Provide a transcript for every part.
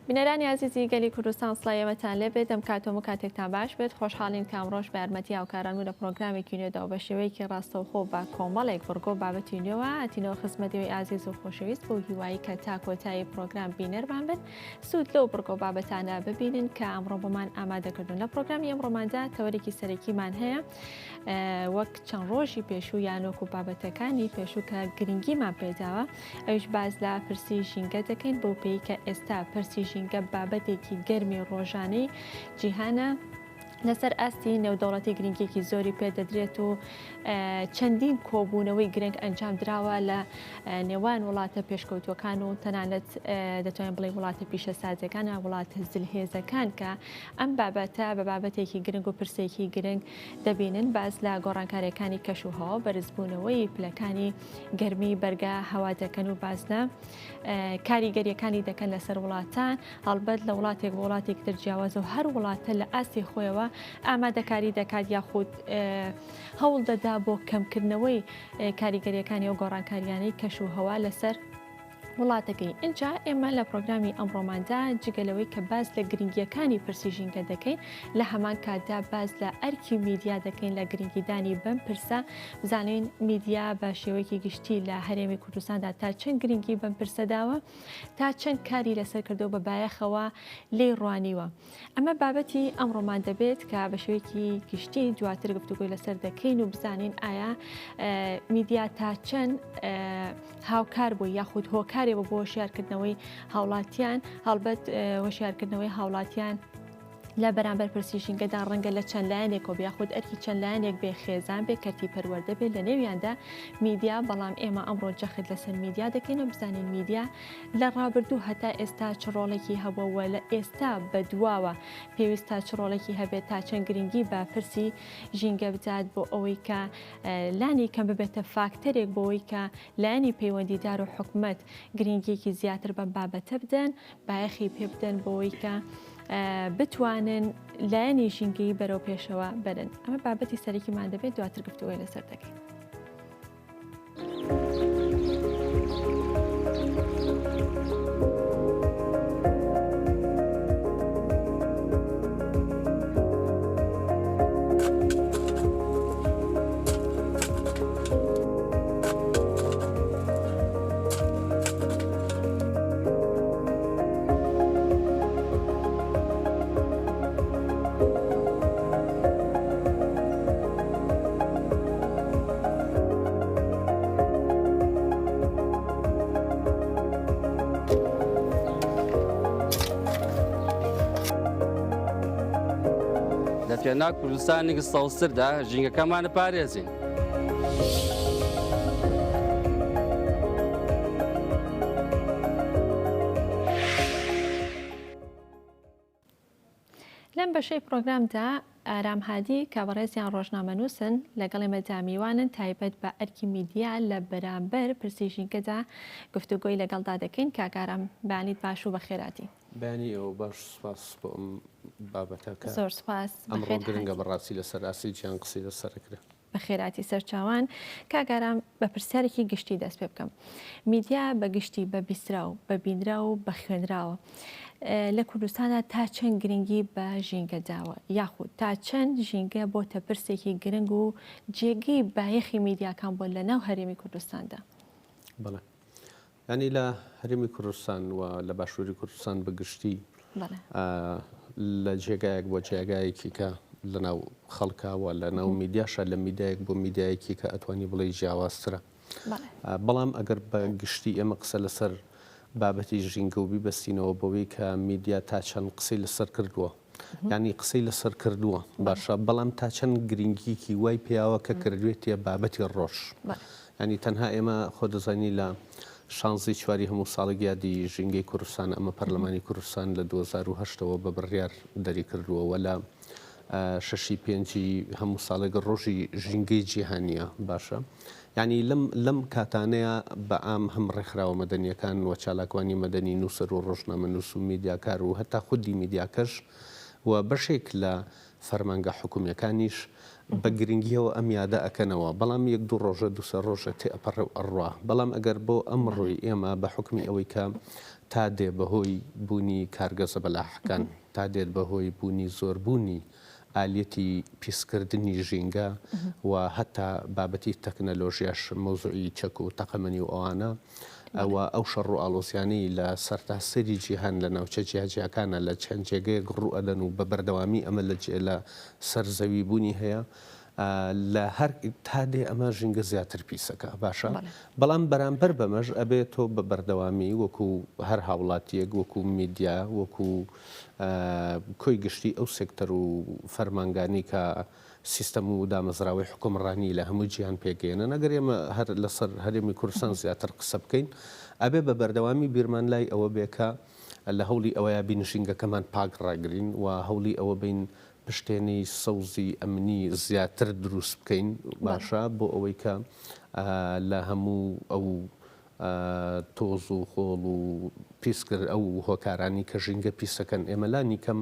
بینەرانی عزیزی گەلی کوردستان سڵایەوەتان لێبێت ئەم کاتۆم و کاتێکتان باش بێت خۆشحاڵین کامڕۆژ بە یارمەتی هاوکاران و لە پرۆگرامێکی نوێداوە بە شێوەیەکی ڕاستەوخۆ بە کۆمەڵێک بڕگۆ بابەتی نوێوە هاتینەوە خزمەتەوەی ئازیز و خۆشەویست بۆ هیوایی کە تا کۆتایی پرۆگرام بینەرمان بن سوود لەو بڕگۆ بابەتانە ببینن کە ئەمڕۆ بۆمان ئامادەکردون لە پرۆگرامی ئەمڕۆماندا تەوەرێکی سەرەکیمان هەیە وەک چەند ڕۆژی پێشوو یانۆکو بابەتەکانی پێشوو کە گرنگیمان پێداوە ئەوش باز لە پرسی ژینگە دەکەین بۆ پێی کە ئێستا پرسی ژینگە بابەتێکی گەرمی ڕۆژانەی جیهانە لەسەر ئاستی نێودەوڵەتی گرنگێکی زۆری پێدەدرێت و چەندین کۆبوونەوەی گرنگ ئەنجام دراوە لە نێوان وڵاتە پێشکەوتوەکان و تەنانەت دەتوانین بڵێ وڵاتە پیشەسازەکان وڵاتە زلهێزەکان کە ئەم بابەتە بە بابەتێکی گرنگ و پرسێکی گرنگ دەبینن باز لە گۆڕانکاریەکانی کەشوهەوە بەرزبوونەوەی پلەکانی گەرمی بەرگە هەوا دەکەن و بازنە کاریگەریەکانی دەکەن لەسەر وڵاتان هەڵبەت لە وڵاتێک وڵاتێک دەرجیاوازە و هەر وڵاتە لە ئاستی خۆیەوە ئامادەکاری دەکات یاخود هەوڵ دەدا بۆ کەمکردنەوەی کاریگەریەکانی و گۆڕانکاریانەی کەشوهەوا لەسەر وڵاتەکەی اینجا ئێمە لە پرۆگرامی ئەمڕۆماندا جگەلەوەی کە باز لە گرنگیەکانی پرسی ژینگە دەکەین لە هەمان کاتدا باز لە ئەرکی میدیا دەکەین لە گرنگیدانی بەم پرسە بزانین میدیا بە شێوەیەکی گشتی لە هەرێمی کوردستاندا تا چەند گرنگی بەم پرسەداوە تا چەند کاری لەسەر کردو بە بایەخەوە لێ ڕوانیوە ئەمە بابەتی ئەمڕۆمان دەبێت کە بە شێوەیەکی گشتی دواتر گفتوگۆی لەسەر دەکەین و بزانین ئایا میدیا تا چەند هاوکار بوو یاخود هۆکار بۆ هۆشیارکردنەوەی هاوڵاتیان هەڵبەت هۆشیارکردنەوەی هاوڵاتیان لە بەرامبەر پرسی ژینگەدا ڕەنگە لە چەند لایەنێک و یاخود ئەرکی چەند لایەنێک بێ خێزان بێ کەرتی پەروەردە بێت لە نێویاندا میدیا بەڵام ئێمە ئەمڕۆ جەخت لەسەر میدیا دەکەین و بزانین میدیا لە ڕابردوو هەتا ئێستا چ ڕۆڵێکی هەبووە لە ئێستا بەدواوە پێویستە چ ڕۆڵێکی هەبێت تا چەند گرنگی بە پرسی ژینگە بدات بۆ ئەوەی کە لانی کەم ببێتە فاکتەرێک بۆ ئەوەی کە لایەنی پەیوەندیدار و حکومەت گرنگیەکی زیاتر بەم بابەتە بدەن بایەخی پێ بدەن بۆ ئەوەی کە بتوانن لایەنی ژینگەی بەرەو پێشەوە بەرن ئەمە بابەتی سەرەکیمان دەبێت دواتر گفتوگۆی لەسەر دەکەین. پێنا کوردستانی سەوسردا ژینگەکەمانە پارێزین. لەم بەشەی پرۆگرامدا ئارام هادی کابڕێزیان ڕۆژنامەنووسن لەگەڵ ئێمە دامیوانن تایبەت بە ئەرکی میدیا لە بەرامبەر پرسی ژینگەدا گفتوگۆی لەگەڵدا دەکەین کاکارم بانیت باش و بەخێراتی. بانی ئەو باش سپاس بۆ ئەم بابەتەکە زۆر سپاس ئەمڕۆ گرنگە بەڕاستی لەسەر ئاسی جیان قسەی لەسەرکرێت. بە خێراتی سەرچاوان کاگارام بە پرسیارێکی گشتی دەست پێ بکەم میدیا بە گشتی بە بیسترا و بە بینرا و بە خوێنراوە لە کوردستانە تا چەند گرنگی بە ژینگە داوە یاخود تا چەند ژینگە بۆتە پرسێکی گرنگ و جێگەی بایەخی میدیاکان بۆ لە ناو هەرێمی کوردستاندا. بەڵێ ینی لە هەرێمی کوردستان و لە باشووری کوردستان بەگشتی لە جێگایەک بۆ جێگایەکی کە لە ناو خەڵکاوە لە ناو میدیاشە لە میدایەک بۆ میدایەکی کە ئەتوانی بڵێ جیاوازترە بەڵام ئەگەر بە گشتی ئێمە قسە لەسەر بابەتی ژینگە و بیبەستینەوە بەوەی کە میدیا تا چەند قسەی لەسەر کردووە ینی قسەی لەسەر کردووە باشە بەڵام تا چەند گرنگیکی وای پیاوە کە کردوێتە بابەتی ڕۆژ ینی تەنها ئێمە خۆ دەزانی لە 16 چواری هەموو ساڵی یادی ژینگەی کوردستان ئەمە پەرلەمانی کوردستان لە 2008ەوە بە بڕیار دەری کردووە لە 6 پێنجی هەموو ساڵێک ڕۆژی ژینگەی جیهانیە باشە ینی لەم کاتانەیە بە ئام هەم ڕێکخراوە مەدەنیەکان و چالاکوانی مەدەنی نووسەر و ڕۆژنامەنووس و میدیاکار و هەتا خودی میدیاکەش و بەشێک لە فەرمانگە حکومیەکانیش بە گرنگیەوە ئەم یادە ئەکەنەوە بەڵام یەک دوو ڕۆژە دوسە ڕۆژە تێ ئەپەڕ و ئەڕوا بەڵام ئەگەر بۆ ئەم ڕۆی ئێمە بە حکمی ئەوەی کە تا دێ بەهۆی بوونی کارگەزە بەلاحەکان تا دێت بەهۆی بوونی زۆربوونی ئالەتی پیسکردنی ژینگە و هەتا بابەتی تەکنەلۆژیاش مۆزوعی چەک و تەقەمەنی و ئەوانە ئەوە ئەو شەڕ و ئاڵۆزیانەی لە سەرتاسەری جیهان لە ناوچە جیاجیەکانە لە چەند جێگەیەک ڕوو ئەدەن و بە بەردەوامی ئەمە لە سەرزەوی بوونی هەیە لە هەر تا دێ ئەمە ژینگە زیاتر پیسەکە باشە بەڵام بەرامبەر بەمەش ئەبێت تۆ بە بەردەوامی وەکو هەر هاوڵاتیەک وەکو میدیا وەکو کۆی گشتی ئەو سێکتەر و فەرمانگانی کە سیستەم و دامەزراوی حکومڕانی لە هەموو گیان پێگەێنە ئەگەر ئێمە هەر لەسەر هەرێمی کوردستان زیاتر قسە بکەین ئەبێ بە بەردەوامی بیرمان لای ئەوە بێکە لە هەوڵی ئەوەیە بینشینگەکەمان پاک ڕاگرین و هەوڵی ئەوە بین پشتێنی سەوزی ئەمنی زیاتر دروست بکەین باشە بۆ ئەوەی کە لە هەموو ئەو تۆز و خۆڵ و پیسکرد ئەو هۆکارانی کە ژینگە پیسەکەن ئێمە لانی کەم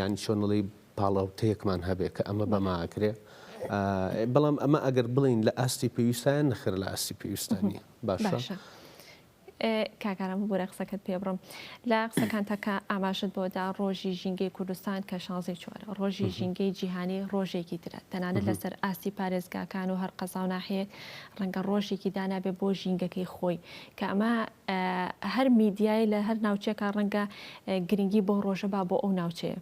یانی چۆنڵی پاڵاوتەیەکمان هەبێ کە ئەمە بەماکرێ بەڵام ئەمە ئەگەر بڵین لە ئاستی پێویستیان نەخر لە ئاستی پێویستانی باشە. کاکارم بۆرە قسەکەت پێ بڕم لە قسەکان تاکە ئاماژت بۆدا ڕۆژی ژینگەی کوردستان کە 16 ڕۆژی ژینگەی جیهانی ڕۆژێکی ترە تەنانەت لەسەر ئاستی پارێزگاکان و هەر قەزا و ناحەیەک ڕەنگە ڕۆژێکی دانابێ بۆ ژینگەکەی خۆی کە ئەمە هەر میدیای لە هەر ناوچێکە ڕەنگە گرنگی بۆ ڕۆژە با بۆ ئەو ناوچەیە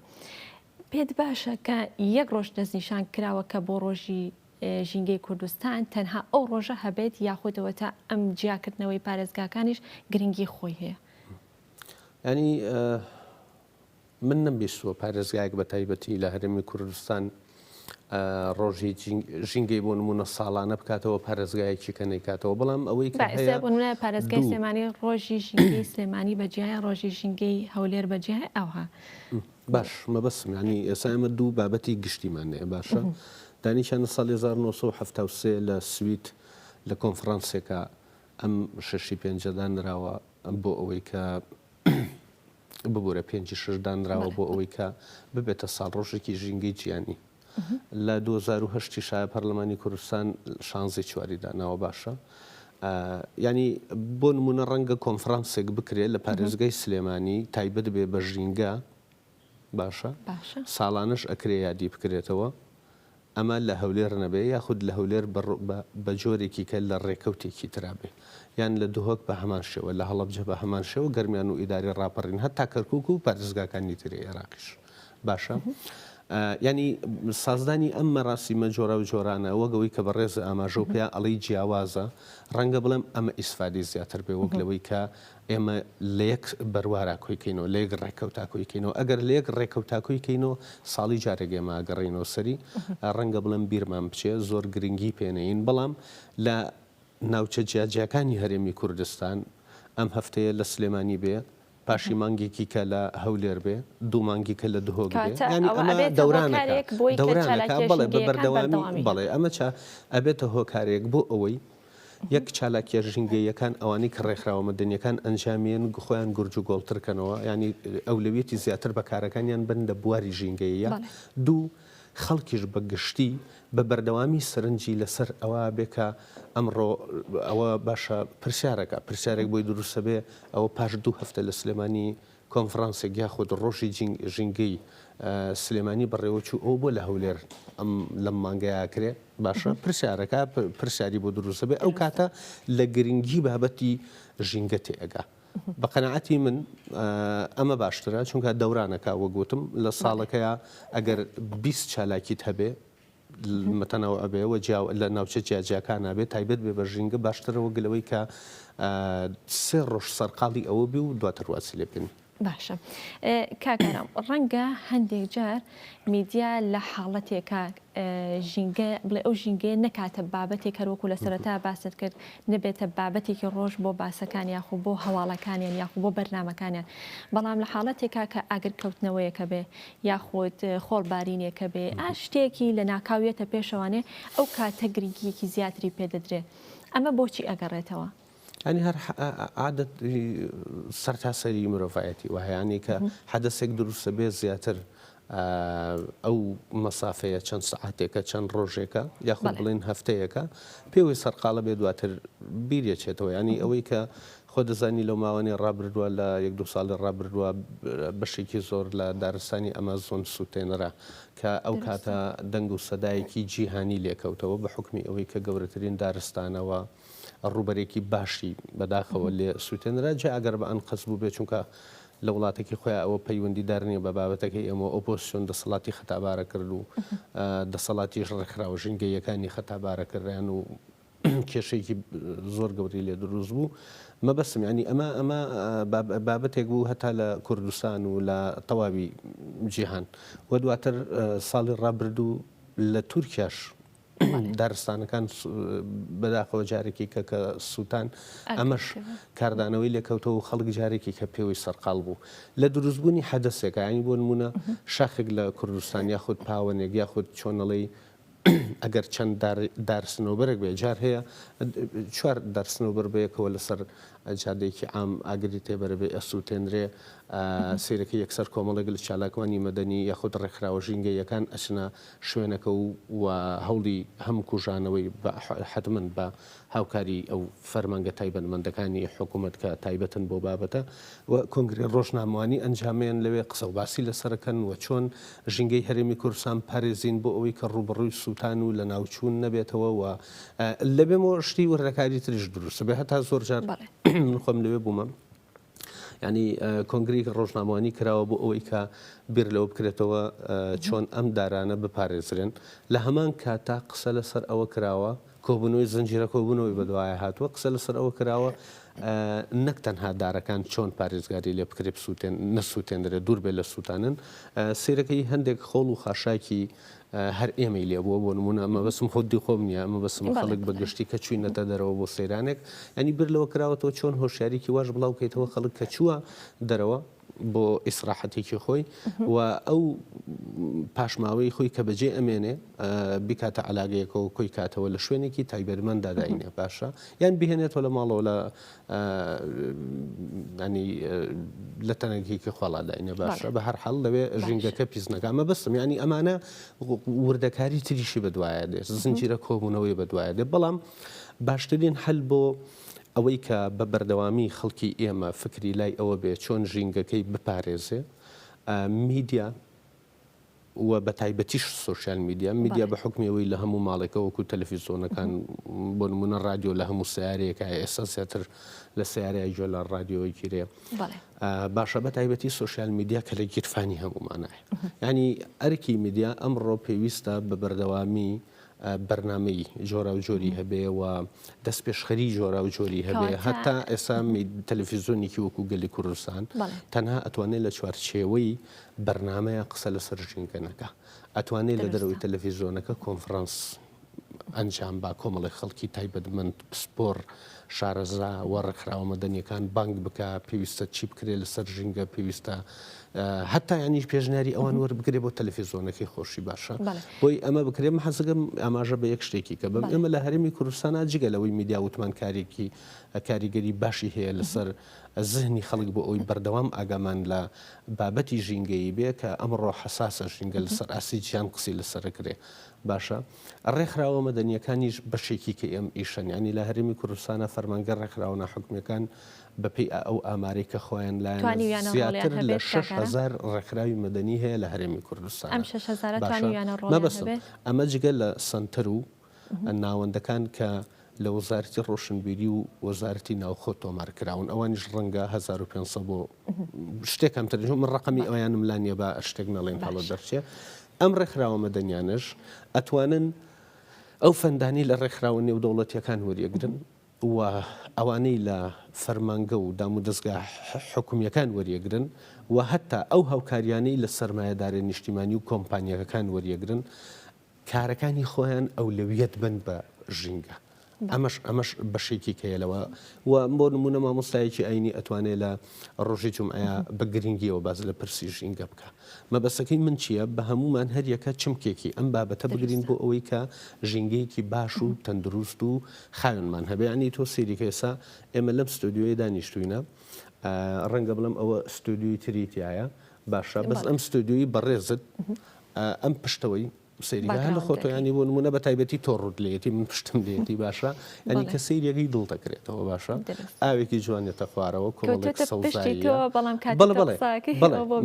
پێت باشە کە یەک ڕۆژ دەستنیشان کراوە کە بۆ ڕۆژی ژینگەی کوردستان تەنها ئەو ڕۆژە هەبێت یاخودەوە تا ئەم جیاکردنەوەی پارێزگاکانیش گرنگی خۆی هەیە ینی من نەمبیستوە پارێزگایەک بە تایبەتی لە هەرێمی کوردستان ڕۆژی ژینگەی بۆ نمونە ساڵانە بکاتەوە پارێزگایەکی کە نەیکاتەوە بەڵام ئەوەی کە پارێزگای سلێمانی ڕۆژی ژینگەی سلێمانی بەجیایە ڕۆژی ژینگەی هەولێر بەجیای ئەوها باش مەبەسم ینی ئێستا ئێمە دوو بابەتی گشتیمانەیە باشە دانیشانە ساڵی 1970 لە سوید لە کۆنفرانسێکە ئەم شەشی پێنجەدانراوە بۆ ئەوەی کە ببوورە 5 دانراوە بۆ ئەوەی کە ببێتە ساڵ ڕۆژێکی ژینگەی جیانی لە 2010 شایە پەرلەمانی کوردستان 16 چواری داناوە باشە ینی بۆ نمونە ڕەنگە کۆنفرانسێک بکرێت لە پارێزگای سلێمانی تایبەت بێ بە ژینگە باشە ساڵانش ئەکرێ یادی بکرێتەوە ئەمە لە هەولێر نەبێ یاخود لە هەولێر بە جۆرێکی کە لە ڕێکەوتێکی ترابێ یان لە دوهۆک بە هەمان شێوە لە هەڵەبجە بە هەمان شێوە گەرمیان و ئیداری ڕاپەڕین هەتا کەرکووک و پارێزگاکانی ترێ عێراقیش باشە ینی سازدانی ئەم مەراسیمە جۆرە و جۆرانە وەگەوەی کە بە ڕێز ئاماژە و پێیان ئەڵی جیاوازە ڕەنگە بڵێم ئەمە ئیسفادی زیاتر بێ وەک لەوەی کە ئێمە لە یەک بەروارە کۆیکەینەوە لە یەک ڕێکەوتا کۆیکەینەوە ئەگەر لە یەک ڕێکەوتا کۆیکەینەوە ساڵی جارێک ئێمە ئەگەڕێینەوە سەری ڕەنگە بڵێم بیرمان بچێ زۆر گرنگی پێنەین بەڵام لە ناوچە جیاجیەکانی هەرێمی کوردستان ئەم هەفتەیە لە سلێمانی بێ پاشی مانگێکی کە لە هەولێر بێ دوو مانگی کە لە دهۆک بێ ینی ئەمە دەورانەکە بەڵێ بە بەردەوامی بەڵێ ئەمە ئەبێتە هۆکارێک بۆ ئەوەی یەک چالاکیە ژینگەیەکان ئەوانەی کە ڕێکخراوە مەدەنیەکان ئەنجامیان خۆیان گورج و گۆڵترکەنەوە ینی ئەولەویەتی زیاتر بەکارەکانیان بن لە بواری ژینگەیە دوو خەڵکیش بە گشتی بە بەردەوامی سەرنجی لەسەر ئەوە بێکە ئەمڕۆ ئەوە باشە پرسیارێک بۆی دروستە بێ ئەوە پاش 2 هەفتە لە سلێمانی کۆنفرانسێک یاخود ڕۆژی ژینگەی سلێمانی بەڕێوەچوو ئەو بۆ لە هەولێر ئەم لەم مانگەیەکرێ باشە پرسیارەکە پرسیاری بۆ دروستە بێ ئەو کاتە لە گرنگی بابەتی ژینگە تێئەگا بە قەنەعەتی من ئەمە باشترە چونکە دەورانەکە وەگوتم لە ساڵەکەیە ئەگەر 20 چالاکیت هەبێ مەتەنەوە ئەبێەوە لە ناوچە جیاجیەکان نابێت تایبەت بێ بە ژینگە باشترەوە گلەوەی کە 3 ڕۆژ سەرقاڵی ئەوە بێ و دواتر واسی لێ بکەین باشە کاکەرم ڕەنگە هەندێک جار میدیا لە حاڵەتێکە ژینگە بڵێ ئەو ژینگەیە نەکاتە بابەتێک هەروەکو لە سەرەتا باست کرد نەبێتە بابەتێکی ڕۆژ بۆ باسەکان یاخو بۆ هەواڵەکانیان یاخو بۆ بەرنامەکانیان بەڵام لە حاڵەتێکا کە ئاگرکەوتنەوەیەکە بێ یاخود خۆڵبارینێکە بێ شتێکی لە ناکاویەتە پێشەوانێ ئەو کاتە گرنگیەکی زیاتری پێدەدرێ ئەمە بۆچی ئەگەڕێتەوە؟ ینی هەر عادەت سەرتاسەری مرۆڤایەتی وهەیەی کە حەدەسێک دروستە بێ زیاتر ئەو مەسافەیە چەند سەعاتێکە چەند ڕۆژێکە یاخود بڵێن هەفتەیەکە پێوەی سەرقاڵە بێ دواتر بیرێچێتەوە ینی ئەوەی کە خۆ دەزانی لەو ماوەی ڕابردووە لە 1-2 ساڵی ڕابردووە بەشێکی زۆر لە دارستانی ئەمازۆن سووتێنرا کە ئەو کاتە دەنگ و سەدایەکی جیهانی لێکەوتەوە بە حکمی ئەوەی کە گەورەترین دارستانەوە ڕوبەرێکی باشی بەداخەوە لێ سووتێنرا جا ئەگەر بە ئەن قەس بوو بێ چونکە لە وڵاتێکی خۆیان ئەوە پەیوەندیدار نیە بە بابەتەکەی ئەمە ئۆپۆسیۆن دەسەڵاتی خەتابارە کرد و دەسەڵاتیش ڕێکخراوە ژینگەیەکانی خەتابارە کردیان و کێشەیەکی زۆر گەوری لێ دروست بوو مەبەستم ینی ئەمە بابەتێک بوو هەتا لە کوردستان و لە تەواوی جیهان وە دواتر ساڵی ڕابردوو لە تورکیاش دارستانەکان بەداخەوە جارێکی کە سووتان ئەمەش کاردانەوەی لێکەوتەوە و خەڵک جارێکی کە پێوەی سەرقاڵ بوو لە دروستبوونی حەدەسێکە ینی بۆ نمونە شاخێک لە کوردستان یاخود پاوەنێک یاخود چۆنەڵی ئەگەر چەند دارسنەوبەرێک بێ جار هەیە 4 دارسنەوبەر بەیەکەوە لەسەر جادێکی ئام ئاگری تێبەرە بێ ئەسووتێنرێ سیرەکە یەکسەر کۆمەڵێک لە چالاکوانی مەدەنی یاخود ڕێکخراوە ژینگەیەکان ئەچنە شوێنەکە و هەوڵی هەم کوژانەوەی حتمما بە هاوکاری ئەو فەرمانگە تایبەتمەندەکانی حکوومەت کە تایبەتن بۆ بابەتە و کۆنگری ڕۆژنامەوانی ئەنجامیان لەوێ قسە و باسی لەسەرەکەن و چۆن ژینگەی هەرێمی کوردستان پارێزین بۆ ئەوەی کە ڕوبڕووی سووتان و لە ناوچوون نەبێتەوە و لەبێمەوە شتی وەردەکاری تریش دروستە بێ هەتا زۆر جار من خۆم لەوێ بوومە ینی کۆنگری ڕۆژنامەوانی کراوە بۆ ئەوەی کە بیر لەوە بکرێتەوە چۆن ئەم دارانە بپارێزرێن لە هەمان کاتا قسە لەسەر ئەوە کراوە کۆبوونەوەی زنجیرە کۆبوونەوەی بەدوایە هاتووە قسە لەسەر ئەوە کراوە نەک تەنها دارەکان چۆن پارێزگاری لێ بکرێت نەسووتێنرێت دوور بێ لە سووتانن سیرەکەی هەندێک خۆڵ و خاشاکی هەر ئێمەی لێبووە بۆ نمونە ئەمە بەسم خۆدی خۆم نییە ئەمە بەسم خەڵک بەگشتی کە چوینەتە دەرەوە بۆ سەیرانێک ئەنی بر لەوە کراوەتەوە چۆن هۆشیاریکی واش بڵاو بکەیتەوە خەڵک کە چووە دەرەوە بۆ ئیسراحەتێکی خۆی و ئەو پاشماوەی خۆی کە بەجێ ئەمێنێ بیکاتە علاگەیەکەوە کۆی کاتەوە لە شوێنێکی تایبەتمەند داینێ باشە یان بهێنێتەوە لە ماڵەوە لە ینی لە تەنەگێکی خۆڵاداینێ باشە بە هەر حەڵ لەوێ ژینگەکە پیسنەکە ئەمە بەستم ینی ئەمانە وردەکاری تریشی بەدوایە دێت زنجیرە کۆبوونەوەی بەدوایە دێت بەڵام باشترین هەل بۆ ئەوەی کە بە بەردەوامی خەڵکی ئێمە فکری لای ئەوە بێ چۆن ژینگەکەی بپارێزێ میدیا و بە تایبەتیش سوۆشیال میدیا بە حکمیەوەی لە هەموو ماڵێکە وەکو تەلەڤیزۆنەکان بۆ نمونە رادیۆ لە هەموو سیارەیەکە ئێستا زیاتر لە سیارەیە جۆ لە رادیۆیەکی رێ باشە بە تایبەتی سوۆشیال میدیا کە لە گیرفانی هەمومانایە ینی ئەرکی میدیا ئەمڕۆ پێویستە بە بەردەوامی بەرنامەی جۆرا و جۆری هەبێ و دەست پێشخەری جۆرا و جۆری هەبێ هەتا ئێستا تەلەڤیزۆنێکی وەکو گەلی کوردستان تەنها ئەتوانێت لە چوارچێوەی بەرنامەیە قسە لەسەر ژینگەنەکە ئەتوانێت لە دەرەوەی تەلەڤیزۆنەکە کۆنفرانس ئەنجام با کۆمەڵی خەڵکی تایبەتمەند پسپۆر شارەزا و ڕێکخراوە مەدەنیەکان بانگ بکە پێویستە چی بکرێت لەسەر ژینگە پێویستە هەتا ینیش پێژنیاری ئەوان وەربگرێ بۆ تەلەڤیزۆنەکەی خۆشی باشە بۆی ئەمە بکرێم حەزەکەم ئاماژە بە یەک شتێکی کە بم ئێمە لە هەرێمی کوردستانە جگەلەوەی میدیا وتمانکارێکی کاریگەری باشی هەیە لەسەر زهنی خەڵک بۆ ئەوی بەردەوام ئاگامان لە بابەتی ژینگەی بێ کە ئەمڕۆ حساسە ژینگە لەسەر ئاسی جیان قسی لەسەرکرێ باشە ڕێکخراوە مەدەنیەکانیش بەشێکی کە ئێم ئیشەنیانی لە هەرێمی کوردستانە فەرمانگە ڕێکخراوە ناحکومیەکان بەپێی ئەو ئامارەی کە خۆیان لایەن زیاتر لە 6,000 ڕێکخراوی مەدەنی هەیە لە هەرێمی کوردستان مەبەستم ئەمە جگە لە سنتەر و ناوەندەکان کە لە وەزارەتی ڕۆشنبیری و وەزارەتی ناوخۆ تۆمارکراون ئەوانیش ڕەنگە 1500 بۆ شتێکم ترجم من ڕقمی ئەویانم لا نییە بە شتێک نەڵێن هەڵە دەرچێ ئەم ڕێکخراوە مەدەنیانش ئەتوانن ئەو فەندانی لە ڕێکخراوە نێودەوڵەتیەکان وەریەگرن و ئەوانەی لە فەرمانگە و دام و دەستگا حکومیەکان وەریەگرن و هەتا ئەو هاوکاریانەی لە سەرمایەداری نیشتیمانی و کۆمپانیەکەکان وەریەگرن کارەکانی خۆیان ئەولەویەت بن بە ژینگە ئەمەش بەشێکی کەیەلەوە و بۆ نمونە مامۆستایەکی ئاینی ئەتوانێت لە ڕۆژی جمعەیە بە گرنگیەوە باز لە پرسی ژینگە بکە مەبەستەکەی من چییە بە هەمومان هەریەکە چمکێکی ئەم بابەتە بگرین بۆ ئەوەی کە ژینگەیەکی باش و تەندروست و خاوێنمان هەبێ ینی تۆ سێریکە ئێسا ئێمە لەم ستۆدیۆی دانیشتوینە ڕەنگە بڵم ئەوە ستۆدیۆی تریتیایە باشە بەس ئەم ستۆدیۆی بەڕێزت ئەم پشتەوەی سریگە لە خۆتۆ ینی بۆ نمونە بە تایبەتی تۆڕوت لێتی من پشتم لێتی باشە ینی کە سریەکەی دڵ دەکرێتەوە باشە ئاوێکی جوانێتە خوارەوە کۆڵێک سەوزاییە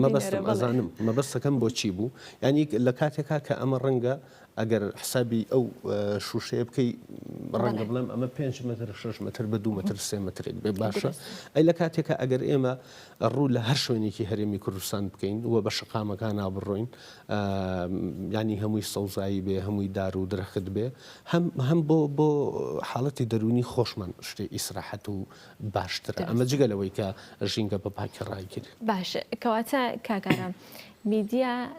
مەبەستم ئەزانم مەبەستەکەم بۆ چی بوو ینی لە کاتێکا کە ئەمە ڕەنگە ئەگەر حسابی ئەو شوشەیە بکەی ڕەنگە بڵێم ئەمە 5 متر 6 متر بە 2 متر 3 مترێک بێ باشە ئەی لە کاتێکە ئەگەر ئێمە ڕوو لە هەر شوێنێکی هەرێمی کوردستان بکەین وە بە شقامەکان نابڕۆین ینی هەمووی سەوزایی بێ هەمووی دار و درەخت بێ هەم بۆ حاڵەتی دەرونی خۆشمان شتێ ئیسراحەت و باشترە ئەمە جگەلەوەی کە ژینگە بە پاکی ڕایگیری باش کەواتە کاگارم میدیا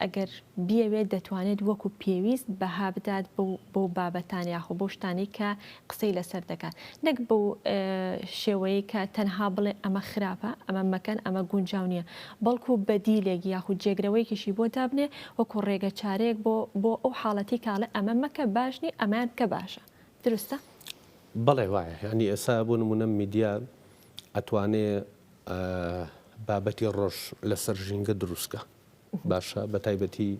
ئەگەر بیاوێت دەتوانێت وەکو پێویست بەها بدات بۆ بابەتان یاخۆ بۆ شتانی کە قسەی لەسەر دەکات نەک بۆ شێوەیە کە تەنها بڵێ ئەمە خراپە ئەمە مەکەن ئەمە گونجاو نییە بەڵکو بەدیلێک یاخود جێگرەوەیکیشی بۆ دابنێ وەکو ڕێگە چارەیەک بۆ ئەو حاڵەتی کاڵە ئەمە مەکە باشنی ئەمان کە باشە دروستە؟ بەڵێ وایە ینی ئێستا بۆ نمونە میدیا ئەتوانێت بابەتی ڕۆژ لەسەر ژینگە دروستکە باشە بە تایبەتی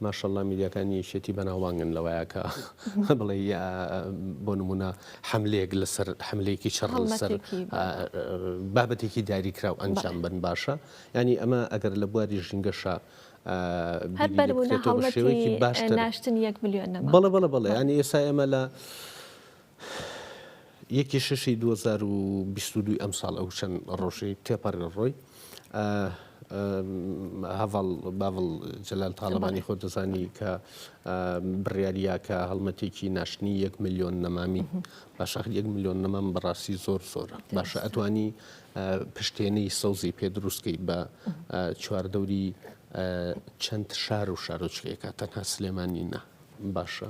ماشەڵڵا میدیاکانی یەکێتی بەناوبانگن لەوایەکە بڵێ بۆ نمونە حملەیەک لەسەر حملەیەکی شەڕ لەسەر بابەتێکی دیاریکراو ئەنجام بن باشە ینی ئەمە ئەگەر لە بواری ژینگەشە شێوەیەکی باشتر ناشتن 1 ملیۆن نەما بەڵێ ینی ئێستا ئێمە لە 1/6/2022 ئەم ساڵ ئەو چەند ڕۆژەی تێپەڕ ڕۆی هەڤڵ باڤڵ جەلال تاڵەبانی خۆ دەزانی کە بڕیاریە کە هەڵمەتێکی ناشتنی 1 ملیۆن نەمامی باشە 1 ملیۆن نەمام بەڕاستی زۆرە باشە ئەتوانی پشتێنەی سەوزی پێ دروستکەی بە چواردەوری چەند شار و شارۆچکەیەکە تەنها سلێمانی نە باشە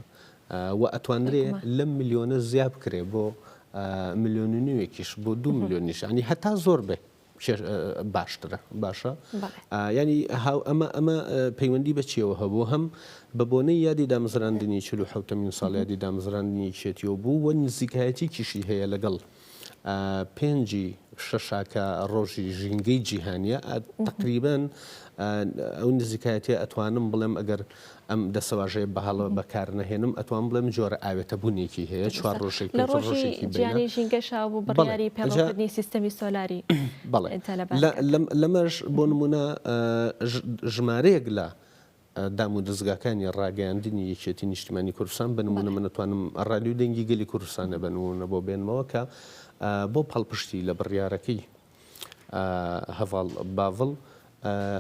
و ئەتوانرێ لەم ملیۆنە زیاد بکرێ بۆ 1.5 ملیۆنیش بۆ 2 ملیۆنیش ینی هەتا زۆر بێ باشترە باشە ینی ئەمە پەیوەندی بەچیەوە هەبوو هەم بە بۆنەی یادی دامەزراندنی 47 ساڵ یادی دامەزراندنی شێتیەوە بوو و نزیکایەتی کیشی هەیە لەگەڵ 5 شەشاکە ڕۆژی ژینگەی جیهانیە تقریبان ئەو نزیکایەتی ئەتوانم بڵێم ئەگەر ئەم دەسەواژەیە بەهاڵەوە بەکار نەهێنم ئەتوان بڵێم جۆرە ئاوێتە بوونێکی هەیە 4 ڕۆژێک لە ڕۆژی جیهانی ژینگەشا بوو بڕیاری پێڕۆکردنی سیستەمی سۆلاری لەمەش بۆ نمونە ژمارەیەک لە دام و دەستگاکانی ڕاگەیاندنی یەکێتی نیشتیمانی کوردستان بنمونە من ئەتوانم ڕادیۆ دەنگی گەلی کوردستانە بنمونە بۆ بێنمەوە کە بۆ پاڵپشتی لە بڕیارەکەی هەڤڵ باڤڵ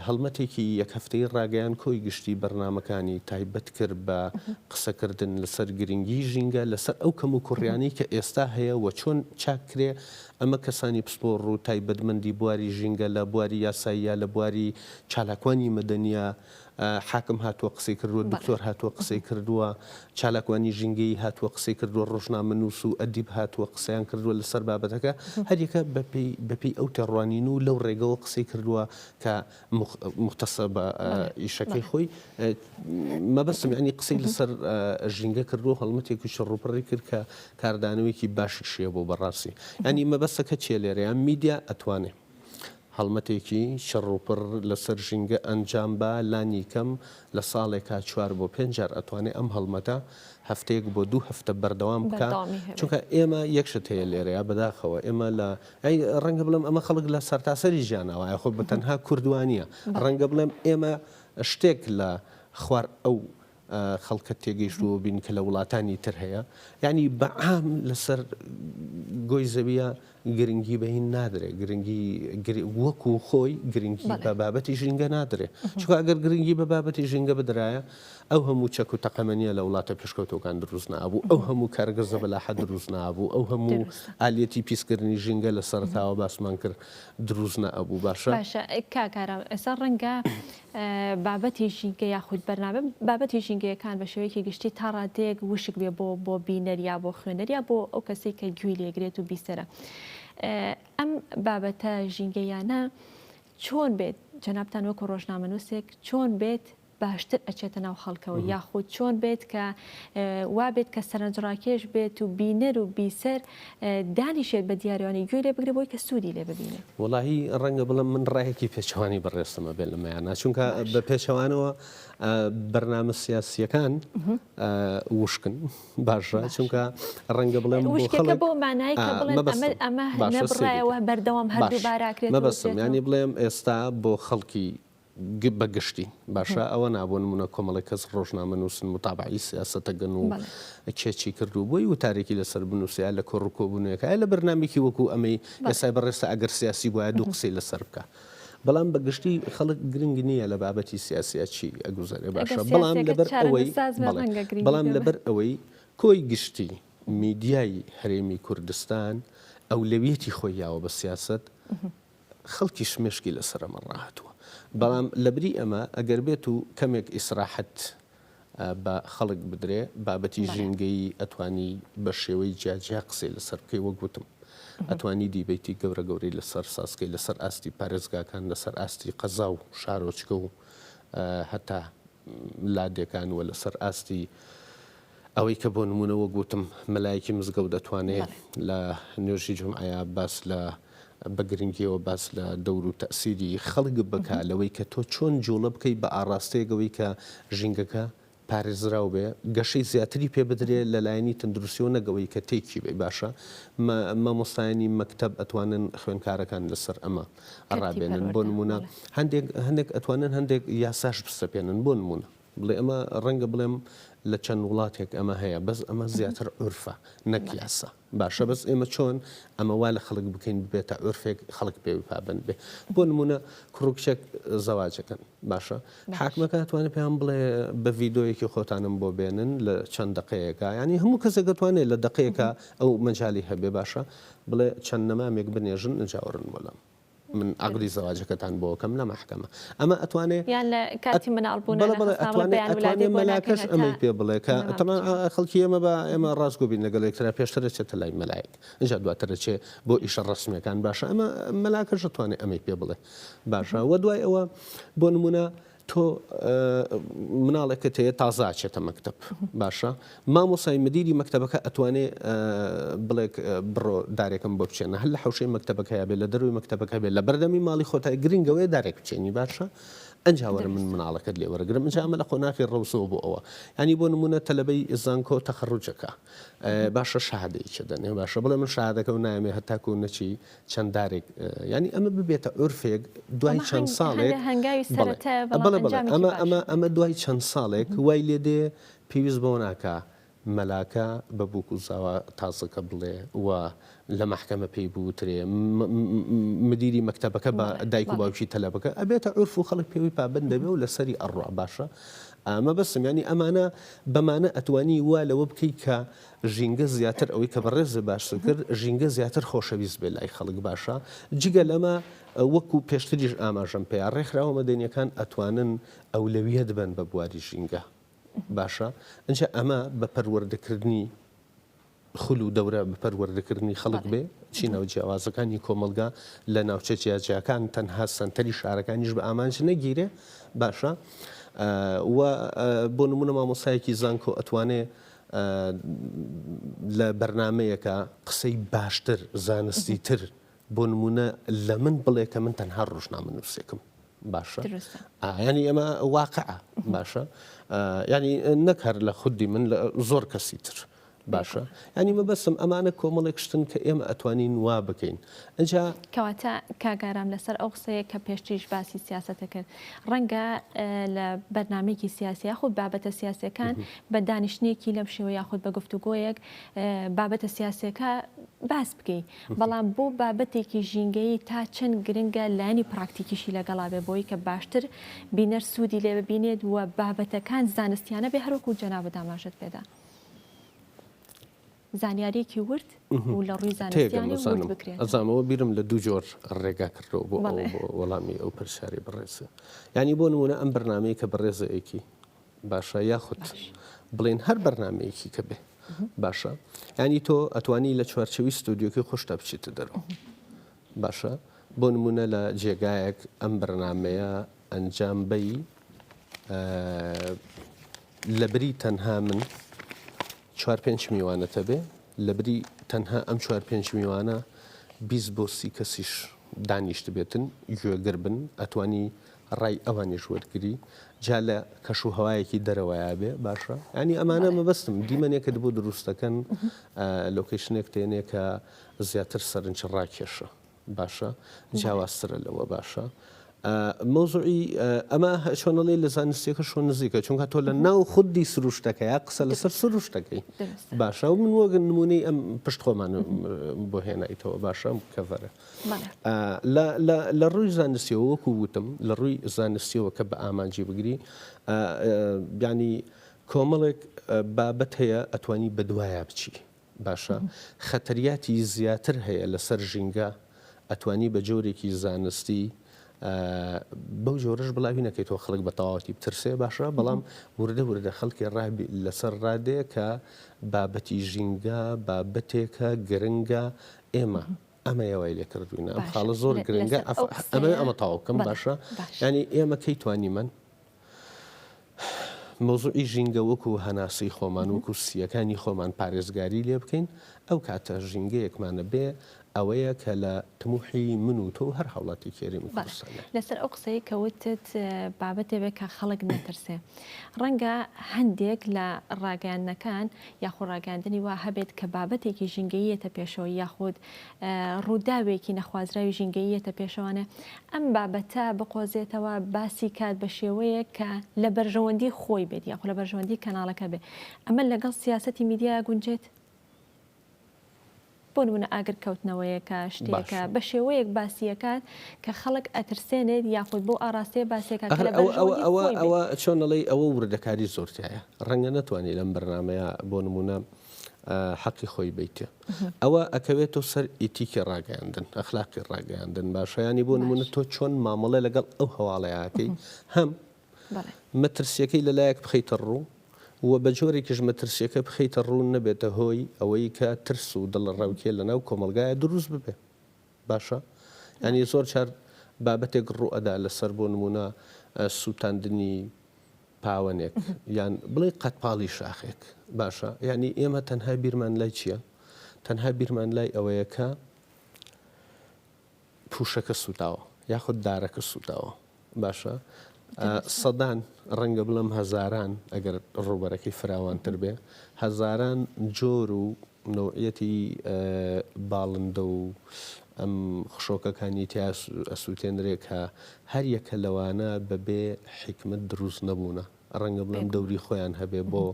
هەڵمەتێکی یەک هەفتەی ڕاگەیان کۆی گشتی بەرنمەکانی تایبەت کرد بە قسەکردن لەسەر گرنگی ژینگە لەسەر ئەو کەم و کوڕیانی کە ئێستا هەیە و چۆن چاکرێ ئەمە کەسانی پسپۆڕ و تایبەتمەندی بواری ژینگە لە بواری یاساییە لە بواری چالاکوانی مەدەنیە حاکم هاتووە قسەی کردووە دکتۆر هاتووە قسەی کردووە چالاکوانی ژینگەی هاتووە قسەی کردووە ڕۆژنامەنووس و ئەدیب هاتووە قسەیان کردووە لەسەر بابەتەکە هەریەکە بەپی ئەو تێڕوانین و لەو ڕێگەوە قسەی کردووە کە مختصە بە ئیشەکەی خۆی مەبەستم ینی قسەی لەسەر ژینگە کردووە هەڵمەتێکی شڕوپڕی کرد کە کاردانەوەیکی باشی شێ بۆ بەڕاستی ینی مەبەستەکە چێ لێرەیان میدیا ئەتوانێت هەڵمەتێکی شەڕوپڕ لەسەر ژینگە ئەنجام بە لانی کەم لە ساڵێکا 4 بۆ 5 جار ئەتوانێت ئەم هەڵمەتە هەفتەیەک بۆ 2 هەفتە بەردەوام بکە چونکە ئێمە یەکشت هەیە لێرەیە بەداخەوە ئێمە لە ڕەنگە بڵێم ئەمە خەڵک لە سەرتاسەری ژیانەوە خۆ بە تەنها کوردوانیە ڕەنگە بڵێم ئێمە شتێک لە خوار ئەو خەڵکە تێگەیشتووە بین کە لە وڵاتانی تر هەیە یعنی بەعام لەسەر گۆی زەویە گرنگی بەهین نادرێ گرنگی وەکو خۆی گرنگی بە بابەتی ژینگە نادرێ چونکە ئەگەر گرنگی بە بابەتی ژینگە بدرایە ئەو هەموو چەک و تەقەمەنیە لە وڵاتە پێشکەوتەکان دروست نابوو ئەو هەموو کارگەزە بەلاحە دروست نابوو ئەو هەموو ئالێتی پیسکردنی ژینگە لە سەرتاوە باسمان کرد دروست نەبوو باشە کاکارە ئێستا ڕەنگە بابەتی ژینگە یاخود بەرنامە بابەتی ژینگەیەکان بە شێوەیەکی گشتی تا ڕادەیەک وشک بێ بۆ بینەریا بۆ خوێنەریا بۆ ئەو کەسێک کە گوێی لێگرێت و بیسەرە ئەم بابەتە ژینگەیانە چۆن بێت جەنابتان وەکو ڕۆژنامەنووسێک چۆن بێت باشتر ئەچێتە ناو خەڵکەوە یاخود چۆن بێت کە وا بێت کە سەرنجڕاکێش بێت و بینەر و بیسەر دانیشێت بە دیاریوانی گوێ لێ بگرێ بۆی کە سوودی لێ ببینێت. وڵی ڕەنگە بڵم من ڕایەکی پێچوانی بەڕێستمە بێت لەمەیانە چونکە بە پێچەوانەوە بەرنامە سیاسیەکان وشکن باشە چونکە ڕەنگە بڵێم بۆ مانای کە بڵێن ئەمە نەبڕایەوە بەردەوام هەردوو باراکرێت مەبەستم ینی بڵێم ئێستا بۆ خەڵکی بەگشتی باشە ئەوە نابوون منە کۆمەڵی کەس ڕۆژنامە نووسن متابعی سیاسەتە گەن و کێچی کردو بۆی وتارێکی لەسەر بنووسیا لە کۆڕکۆبوونەکە لە بەرنامێکی وەکو ئەمەی ئێسای بەڕێستا ئەگەر سیاسی بۆە دوو قسەی لەسەر بکە. بەڵام بەگشتی خەڵک گرنگ نییە لە بابەتی سیاسە چی ئەگوزارێ باشە بەڵام لەبەر ئەوەی کۆی گشتی میدیای هەرێمی کوردستان ئەولەویەتی خۆی یاوە بە سیاست خەڵکی شمێشکی لەسەر ئەمە ڕاهاتووە. بەڵام لەبری ئەمە ئەگەر بێت و کەمێک ئیسراحەت بە خەڵک بدرێ بابەتی ژینگەی ئەتوانی بە شێوەی جیاجیا قسەی لەسەر بکەی وەگوتم ئەتوانی دیبیتی گەورە گەورەی لەسەر ساسکەی لەسەر ئاستی پارێزگاکان لەسەر ئاستی قەزا و شارۆچکە و هەتا لادێکان وە لەسەر ئاستی ئەوەی کە بۆ نمونەوە گوتم مەلایەکی مزگەوت دەتوانێت لە نوێژی جمعەیە باس لە بە گرنگیەوە باس لە دەور و تەسیری خەڵک بکە لەوەی کە تۆ چۆن جوڵە بکەی بە ئاراستەیەکەوەی کە ژینگەکە پارێزراو بێ گەشەی زیاتری پێ بدرێ لەلایەنی تەندروستیەوە نەگەوەی کە تێکی بێ باشە مامۆستایانی مەکتەب ئەتوانن خوێندکارەکان لەسەر ئەمە ڕابێنن بۆ نمونە هەندێک ئەتوانن هەندێک یاساش بستەپێنن بۆ نمونە بڵێ ئەمە ڕەنگە بڵێم لە چەند وڵاتێک ئەمە هەیە بەس ئەمە زیاتر عورفە نەک یاسا باشە بەس ئێمە چۆن ئەمە وا لە خەڵک بکەین بێتە عورفێک خەڵک پێوی پابند بێ بۆ نمونە کوڕکچێک زەواجەکەن باشە حاکمەکە توانێت پێیان بڵێ بە ڤیدۆیەکی خۆتانم بۆ بێنن لە چەند دقەیەکە ینی هەموو کەسێک دەتوانێت لە دقەیەکە ئەو مەجای هەبێ باشە بڵێ چەند نەمامێک بنێژن نجاورن بۆلام من ئەگری زەواجەکەتان بۆ کەم لە محکەمە ئەمە ئەتوانێت یان لە کاتی مناڵبوون ئەتوانێت مەلاکەش ئەمەی پێ بڵێ کە تەمان خەڵکی ئێمە بە ئێمە ڕاستگۆبین لەگەڵ یەکترا پێشترە چێتە لای مەلایک اینجا دواترە چێ بۆ ئیشە ڕسمیەکان باشە ئەمە مەلاکەش دەتوانێت ئەمەی پێ بڵێ باشە وە دوای ئەوە بۆ نمونە تۆ مناڵێکە تەیە تازاچێتە مەکتب باشە مامۆسای مدیری مەکتەبەکە ئەتوانێ بڵێک بڕۆ دارێکم بۆ بچێنە هەر لە حوشەی مەکتەبەکەیا بێ لە دەروی مەکتەبەکە بێت لە بەردەمی ماڵی خۆتای گرنگەوەی دارێک بچێنی باشە ئەنجاوەرە من مناڵەکەت لێ وەرەگرم ئەنج ئەمە لە خۆناخی ڕەوسەوە بۆ ئەوە ینی بۆ نمونە تەلەبەی زانکۆ تەخەڕوجەکە باشە شادەی چ دەنێ باشە بڵێ من شادەکە و نامێ هەتاکو و نەچی چەند دارێک ینی ئەمە ببێتە عورفێک دوای چەند ساڵێک ئەمە دوای چەند ساڵێک وای لێ دێ پێویست بۆ ناکە مەلاکە بە بووک و زاوە تازەکە بڵێ و لە محکەمە پێی بوترێ مدیری مەکتەبەکە بە دایک و باوکی تەلەبەکە ئەبێتە عورف و خەڵک پێوی پابند دەبێ و لەسەری ئەڕوا باشە ئەمە بەسم ینی ئەمانە بەمانە ئەتوانی وا لەوە بکەیت کە ژینگە زیاتر ئەوەی کە بەڕێز باشتر کرد ژینگە زیاتر خۆشەویست بێ لای خەڵک باشە جگە لەمە وەکو پێشتریش ئاماژەم پێیا ڕێکخراوە مەدەنیەکان ئەتوانن ئەولەویەت بن بە بواری ژینگە باشە ئەنجە ئەمە بە پەروەردەکردنی خول و دەورە بە پەروەردەکردنی خەڵک بێ چینەوە جیاوازەکانی کۆمەلگا لە ناوچە جیاجیاکان تەنها سنتەری شارەکانیش بە ئامانج نەگیرێ باشە و بۆ نمونە مامۆسایەکی زانکۆ ئەتوانێ لە بەرنمەیەکە قسەی باشتر زانستی تر بۆ نمونە لە من بڵێ کە من تەنها ڕۆژنامە نووسێکم باشە ینی ئەمە واقعە باشە ینی نەکار لە خودی من لە زۆر کەسی تر باشە ینی مەبەسم ئەمانە کۆمەڵێک شتن کە ئێمە ئەتوانین وا بکەین ئەجا کەواتە کاگارام لەسەر ئەو قسەیە کە پێشتریش باسی سیاسەتەکرد ڕەنگە لە بەرنمێکی سیاسی یاخود بابەتە سیاسەکان بە دانیشتێکی لەم شێوە یاخود بە گفتوگۆیەک بابەتە سیاسەکە باس بکەیت بەڵام بۆ بابەتێکی ژینگەی تا چەند گرنگە لایانی پراکتیکیشی لەگەڵا بێ بۆی کە باشتر بینەر سوودی لێ ببینێت و بابەتەکان زانستیانە بێ هەروەکو جەنابە داماژت پێدا زانیارێکی ورد و لە ڕووی زانستیانی ورد بکرێت ئەزانەوە بیرم لە دوو جۆر ڕێگا کردەوە بۆ وەڵامی ئەو پرسیاری بەڕێزە ینی بۆ نمونە ئەم بەرنمەیە کە بەڕێزەیەکی باشە یاخود بڵێن هەر بەرنمەیەکی کە بێ باشە ینی تۆ ئەتوانی لە چوارچەوی ستودیۆکی خۆشتا بچیتە دەرەوە باشە بۆ نمونە لە جێگایەک ئەم بەرنمەیە ئەنجام بەی لە بری تەنها من 4-5 میوانەتە بێ لە بری تەنها ئەم 4-5 میوانە 20 بۆ 30 کەسیش دانیشت بێتن گوێگر بن ئەتوانی ڕای ئەوانیش وەرگری جا لە کەش و هەوایەکی دەرەوەیا بێ باشە ینی ئەمانە مەبەستم دیمەنێکت بۆ دروستەکەن لۆکیشنێک تێنێ کە زیاتر سەرنج ڕاکێشە باشە جیاوازترە لەوە باشە مۆزوعی ئەمە چۆنەڵێ لە زانستیەکە شۆن نزیکە چونکە تۆ لە ناو خودی سروشتەکەی قسە لەسەر سروشتەکەی باشە و من وەگەن نمونەی ئەم پشت خۆمان بۆ هێنایتەوە باشە کەڤەرە لە ڕووی زانستیەوە وەکو وتم لە ڕووی زانستیەوە کە بە ئامانجی بگری ینی کۆمەڵێک بابەت هەیە ئەتوانی بە دوایە بچی باشە خەتەریاتی زیاتر هەیە لەسەر ژینگە ئەتوانی بە جۆرێکی زانستی بەو جۆرەش بڵاوی نەکەیتەوە خەڵک بە تەواوەتی بترسێ باشە بەڵام وردە خەڵکی ڕابی لەسەر ڕادێ کە بابەتی ژینگە بابەتێکە گرنگە ئێمە ئەمەیەوەی لێ کردوینە ئەم خاڵە زۆر گرنگە ئەمە تاوکەم باشە ینی ئێمە کەی توانیمەن مۆزوعی ژینگە وەکو هەناسەی خۆمان وەکو سیەکانی خۆمان پارێزگاری لێ بکەین ئەو کاتە ژینگەیەکمانە بێ ئەوەیە کە لە تموحی من و تۆ هەر هەوڵاتی کێریم لەسەر ئەو قسەی کەوتت بابەتێ بێ کە خەڵک نەترسێ ڕەنگە هەندێک لە ڕاگەاندنەکان یاخود ڕاگەاندنی وا هەبێت کە بابەتێکی ژینگەیەتە پێشەوە یاخود ڕووداوێکی نەخوازراوی ژینگەیەتە پێشەوانە ئەم بابەتە بقۆزێتەوە باسی کات بە شێوەیە کە لە بەرژەوەندی خۆی بێت یاخود لە بەرژەوەندی کەناڵەکە بێت ئەمە لەگەڵ سیاسەتی میدیا گونجێت بۆ نمونە ئاگرکەوتنەوەیەکە شتێکە بە شێوەیەک باسیەکات کە خەڵک ئەترسێنێت یاخود بۆ ئاراستەیە باسیەکە ئەوە چۆنەڵی ئەوە وردەکاری زۆرتایە ڕەنگە نەتوانێت لەم بەرنمەیە بۆ نمونە حەقی خۆی بیتێ ئەوە ئەکەوێتەوە سەر ئیتیکی ڕاگەاندن ئەخلاقی ڕاگەاندن باشەیانی بۆ نمونە تۆ چۆن مامەڵە لەگەڵ ئەو هەواڵەیەکەی هەم مەترسیەکەی لەلایەک بخەیتە ڕوو و بە جۆرێکیش مەترسیەکە بخەیتە ڕوون نەبێتە هۆی ئەوەی کە ترس و دڵ ڕاوکێ لەناو کۆمەلگایە دروست ببێ باشە ینی زۆر چار بابەتێک ڕوو ئەدا لەسەر بۆ نمونە سووتاندنی پاوەنێک یان بڵێ قەتپاڵی شاخێک باشە ینی ئێمە تەنها بیرمان لای چییە؟ تەنها بیرمان لای ئەوەیە کە پوشەکە سوتاوە یاخود دارەکە سوتاوە باشە سەدان ڕەنگە بڵم هەزاران ئەگەر ڕوبەرەکەی فراوانتر بێ هەزاران جۆر و نوعەتی باڵندە و ئەم خشۆکەکانی تیا ئەسووتێنرێک کە هەر یەکە لەوانە بەبێ حکمت دروست نەبوونە ڕەنگە بڵم دەوری خۆیان هەبێ بۆ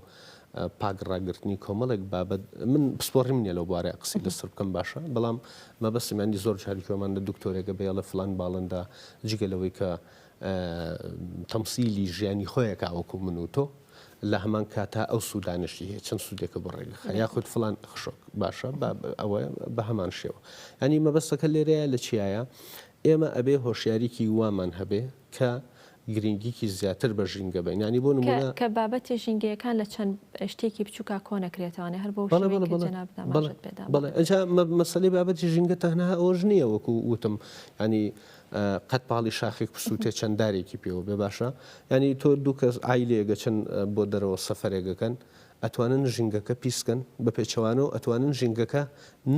پاک ڕاگررتنی کۆمەڵێک بابەت من پسپۆڕی منە لەو بوارە قسی لەسەر بکەم باشە بەڵام مەبەستمانی زۆر چاریکۆمان لە دکتۆرێکە بێڵە فلان باڵندا جگەلەوەی کە تەمسیلی ژیانی خۆیەکە ئەوکو من و تۆ لە هەمان کاتا ئەو سوودانشتی هەیە چەند سوودێکە بۆ ڕێگەخە یاخود فلان خشۆک باشە ئەوە بە هەمان شێوە ئەنی مەبەستەکە لێرەیە لە چیایە ئێمە ئەبێ هۆشیاریکی وامان هەبێ کە گرنگیکی زیاتر بە ژینگە بین ینی بۆ نمونە کە بابەتی ژینگەیەکان لە چەند شتێکی بچووکە کۆنەکرێتوانێ هەر بۆ مەسەلەی بابەتی ژینگە تەنها ئەوەش نییە وەکو وتم ینی قەتپاڵی شاخێک پسووتێ چەنددارێکی پێوە بێ باشە ینی تۆ دوو کەس ئایلێگە چەند بۆ دەرەوە سەفرێگەکەن ئەتوانن ژینگەکە پیسکەن بە پێچەوانەوە ئەتوانن ژینگەکە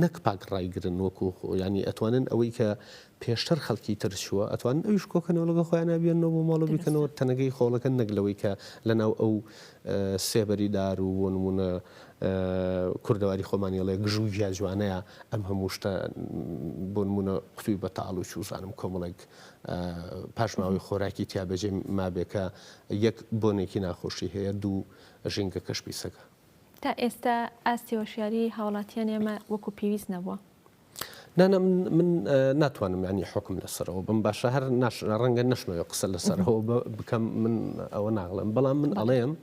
نەک پاک ڕایگرن وەکو ینی ئەتوانن ئەوەی کە پێشتر خەڵکی ترچووە ئەتوان ئەویش کۆکەنەوە لەگە خۆیان نابێنەوە بۆ ماڵە بیکەنەوە تەنەگەی خۆڵەکە نەگلەوەی کە لەناو ئەو سێبەریدار و بۆ نمونە کوردەواری خۆمانیڵێ گژوو گیا جوانەیە ئەم هەموو شتە بۆ نمونە قوتوی بەتاڵ و چوزانم کۆمەڵێک پاشماوی خۆراکی تیا بەجێ مابێکە یەک بۆنێکی ناخۆشی هەیە دوو ژینگە کەش پیسەکە تا ئێستا ئاستی هۆشیاری هاوڵاتیان ئێمە وەکو پێویست نەبووە نانە من ناتوانم ینی حکم لەسەرەوە بم باشە هەر ڕەنگە نەشنەوە قسە لەسەرەوە بکەم من ئەوە ناڵم بەڵام من ئەڵێم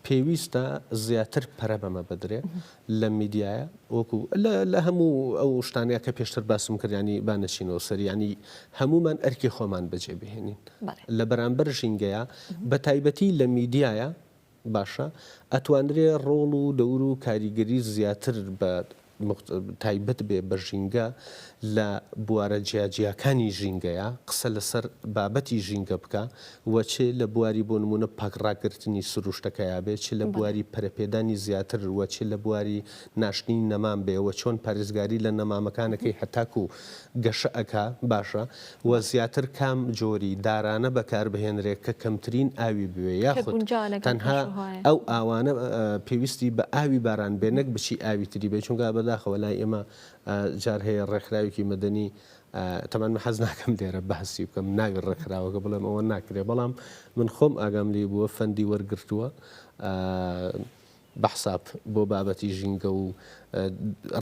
پێویستە زیاتر پەرە بەمە بدرێ لە میدیایە وەکو لە هەموو ئەو شتانەیە کە پێشتر باسم کردیانی بانەچینەوە سەر ینی هەمومان ئەرکی خۆمان بەجێ بهێنین لە بەرامبەر ژینگەیە بە تایبەتی لە میدیایە باشە ئەتوانرێ ڕۆڵ و دەور و کاریگەری زیاتر بە تایبەت بێ بە ژینگە لە بوارە جیاجیاکانی ژینگەیە قسە لەسەر بابەتی ژینگە بکە وەچێ لە بواری بۆ نمونە پاکڕاگررتنی سروشتەکەیا بێت چ لە بواری پەرەپێدانی زیاتر وەچێ لە بواری ناشتنی نەمان بێەوە چۆن پارێزگاری لە نەمامەکانەکەی هەتاکو و گەشەکە باشە و زیاتر کام جۆری دارانە بەکاربهێنرێت کە کەمترین ئاوی بوێ یاخود تەنها ئەو ئاوانە پێویستی بە ئاوی باران بێنەک بچی ئاوی تری بێ چونکە بەداخەوە لای ئێمە جار هەیە ڕێکخراوێکی مەدەنی تەمان حەز ناکەم لێرە بەحسی بکەم ناوی ڕێکخراوەکە بڵێم ئەوە ناکرێ بەڵام من خۆم ئاگام لێ بووە فەندی وەرگرتووە بەحساب بۆ بابەتی ژینگە و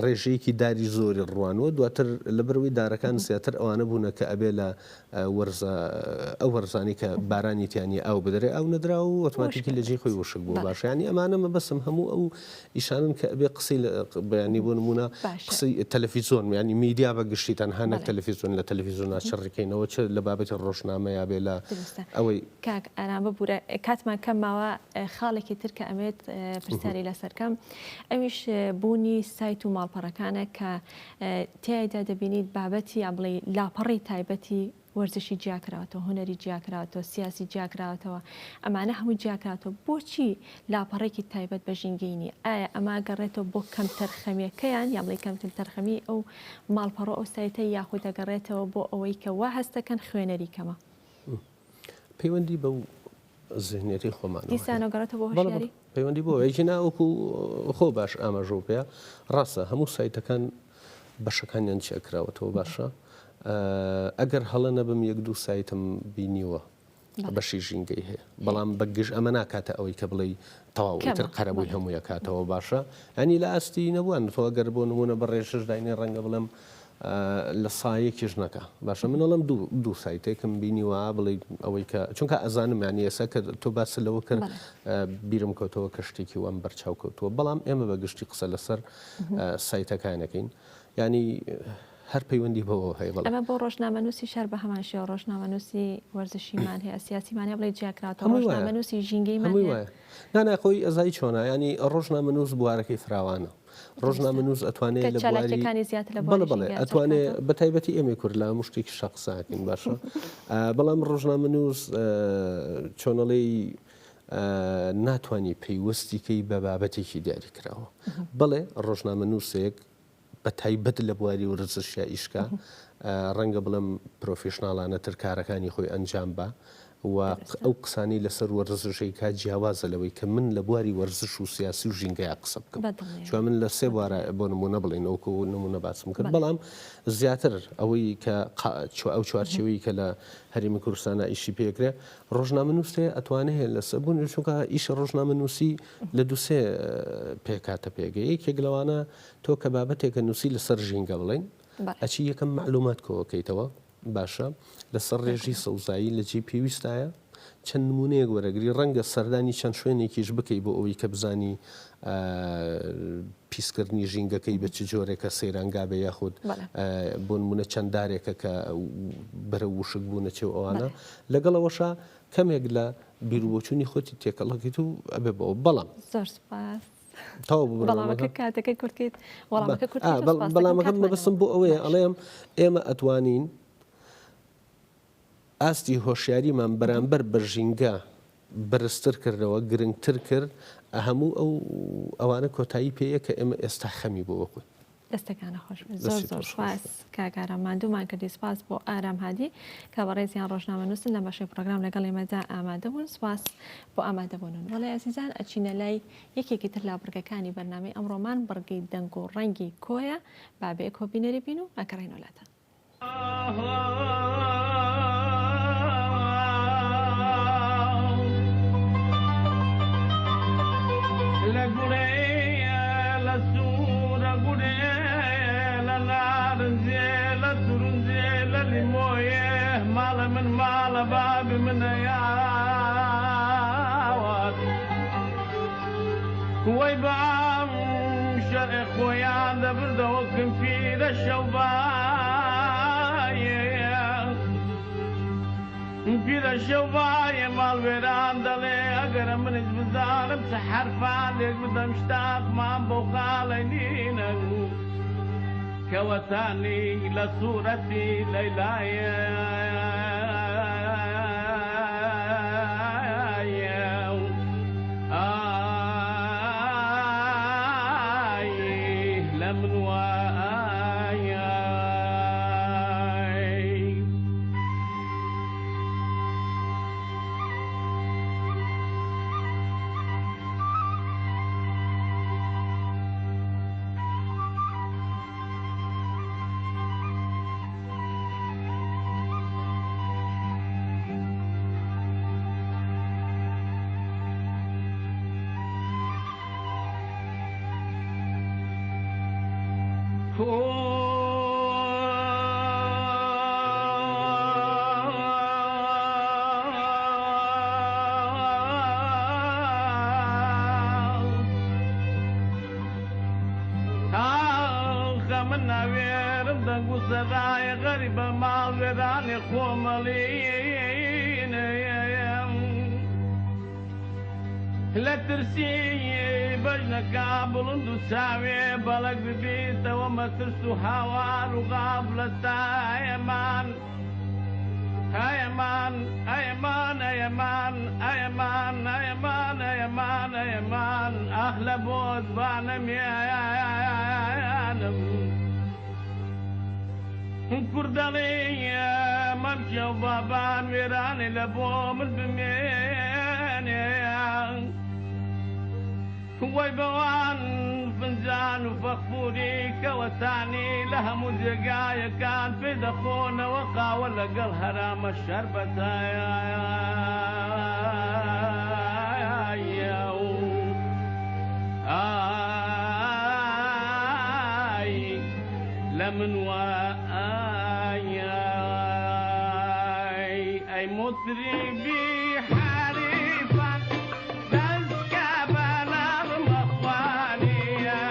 ڕێژەیەکی داری زۆری ڕوانەوە دواتر لە بەروەی دارەکان زیاتر ئەوانە بوونە کە ئەبێ لە ئەو وەرزانی کە بارانی تیانی ئەو بدرێ ئەو نەدرا و ئۆتۆماتیکی لە جێ خۆی وشک بوو باشیانی ئەمانە مەبەسم هەموو ئەو ئیشانن کە ئەبێ قسەی بەیانی بۆ نمونە قسەی تەلەڤیزۆن ینی میدیا بەگشتی تەنها نەک تەلەڤیزۆن لە تەلەڤیزۆنا چڕێکەکەینەوە چ لە بابەتی ڕۆژنامەیە بێ لە ئەوەی کاک ئارام ببوورە کاتمان کەمماوە خاڵێکی تر کە ئەمێت پرسیاری لەسەرکەم ئەویش بوونی سایت و ماڵپەڕەکانە کە تایدا دەبینیت بابەتی یا بڵێ لاپەڕی تایبەتی وەرزشی جیاکراوەتەوە هوەری جیاکراوەتەوە سیاسی جیاکراوەتەوە ئەمانە هەموو جیاکراوەتەوە بۆچی لاپەڕێکی تایبەت بە ژینگەینی ئایا ئەما گەڕێتەوە بۆ کەم تەرخەمیەکەیان یا بڵێ کەم تەرخەمی ئەو ماڵپەڕە ئەو سایتە یاخود دەگەڕێتەوە بۆ ئەوەی کە وا هەستەکەن خوێنەری کەمە پەیوەندی بەو زهنیەتی خۆمان دیسانەگەڕێتەوە بۆ هۆشیاری پەیوەندی بۆ ئەیجی ناوەکو خۆ باش ئاماژۆ پێ ڕاستە هەموو سایتەکان بەشەکانیان چێکراوەتەوە باشە ئەگەر هەڵە نەبم یەک دوو سایتم بینیوە بەشی ژینگەی هەیە بەڵام بەگشت ئەمە ناکاتە ئەوەی کە بڵێ تەواوتر قەرەبووی هەموویە کاتەوە باشە ئەنی لە ئاستی نەبووان تۆ ئەگەر بۆ نمونە بە ڕێژش داینێ ڕەنگە بڵێم لە سایەکیش نەکە باشە منەڵم دوو سایتێکم بینیوە بڵێ ئەوەی کە چونکە ئەزانم یانی ئێستا کە تۆ باس لەوە کرد بیرم کەوتەوە کە شتێکی وەم بەرچاو کەوتووە بەڵام ئێمە بەگشتی قسە لەسەر سایتەکانەکەین ینی هەر پەیوەندی بەوە هەیە ئەمە بۆ ڕۆژنامەنووسی شەر بە هەمان شێوە ڕۆژنامەنووسی وەرزشیمان هەیە سیاسیمانە بڵێ جیاکراتەوە ڕۆژنامەنووسی ژینگەیمان هەیە ناناخۆی ئەزای چۆنە ینی ڕۆژنامەنووس بوارەکەی فراوانە ڕۆژنامەنووس ئەتوانێت لە بڵێ ئەتوانێت بە تایبەتی ئێمە کورد لە مشتێکی شەقساکەین باشە بەڵام ڕۆژنامەنووس چۆنەڵی ناتوانانی پەیوەستیکەی بە بابەتێکی دیاری کراوە بڵێ ڕۆژنامەنووسێک بە تایبەت لە بواری وەرزشیا ئیشکا ڕەنگە بڵم پرۆفێشناڵانە تر کارەکانی خۆی ئەنجام بە و ئەو قسانی لەسەر وەرزشەی کا جیاوازە لەوەی کە من لە بواری وەرزش و سیاسی و ژینگەیە قسە بکەم چون من لە سێ بوارە بۆ نمونە بڵێن ئەوکە نمونە باسم کرد بەڵام زیاتر ئەوەی کە ئەو چوارچێوەی کە لە هەرێمی کوردستانە ئیشی پێکرێ ڕۆژنامەنووسێ ئەتوانێت لە سەبوون چونکە ئیش ڕۆژنامەنووسی لە دووسێ پێکاتە پێگەی یەکێک لەوانە تۆ کە بابەتێکە نووسی لەسەر ژینگە بڵێن ئەچی یەکەم معلومات کۆکەیتەوە باشە لەسەر ڕێژی سەوزایی لە جێ پێویستایە چەند نمونەیەک وەرەگری ڕەنگە سەردانی چەند شوێنێکیش بکەی بۆ ئەوەی کە بزانی پیسکردنی ژینگەکەی بە چ جۆرێکە سەیرانگا بە یاخود بۆ نمونە چەنددارێکە کە بەرە وشک بوونە چێو ئەوانە لەگەڵەوەشا کەمێک لە بیرروبۆچوونی خۆتی تێکەڵەکەیت و ئەبێ بەوە بەڵام بەڵامەکەم مەبەستم بۆ ئەوەیە ئەڵێم ئێمە ئەتوانین ئاستی هۆشیاریمان بەرامبەر بە ژینگە بەرزتر کردەوە گرنگتر کرد هەموو ئەوانە کۆتایی پێیە کە ئێمە ئێستا خەمی بۆ وەکوی دەستەکانە خۆش زۆر زۆر سپاس کاکارە ماندوومان کردی سپاس بۆ ئارام هادی کە بە ڕێزیان ڕۆژنامەنووسن لە بەشەی پرۆگرام لەگەڵ ئێمەدا ئامادە بوون سپاس بۆ ئامادەبوونن وەڵێ ئەزیزان ئەچینە لای یەکێکی تر لا بڕگەکانی بەرنامەی ئەمڕۆمان بڕگەی دەنگ و ڕەنگی کۆیە بابێ کۆبینەری بین و ئەکەڕێنەوەلاتە من مال باب من ياوات ويبام شرق ويا دبرد وكم في الشوبايا پیرە شەوایە ماڵوێران دەڵێ ئەگەرە منش بزانم چە حەرفان لێک بدەم شتاقمان بۆ خاڵەنینە کەوەتانی لە سوورەتی لەیلایە لە من وایە من ناوێرم دەنگ و سەدای غەریبە ماڵوێرانی خۆمەڵینەیەم لە ترسی بەژنەکە بڵند و چاوێ بەڵک ببیتەوە مەترس و هاوار و غاب لە سایەمان ئەیەمان ئەیەمان ئەیەمان ئەیەمان ئەیەمان ئەیەمان ئەیەمان ئەخ لە بۆت بانەمیانم کوردەڵێ مەمکە و بابان وێرانێ لە بۆ من بمێنێ وەی بەوان فنجان و فەخفوری کەوەتانی لە هەموو جێگایەکان پێ دەخۆنەوە قاوە لەگەڵ هەرامە شەربەتایە لە من وایە ئەی مطربی حریفان دەستکە بەناڵ مەخوانیە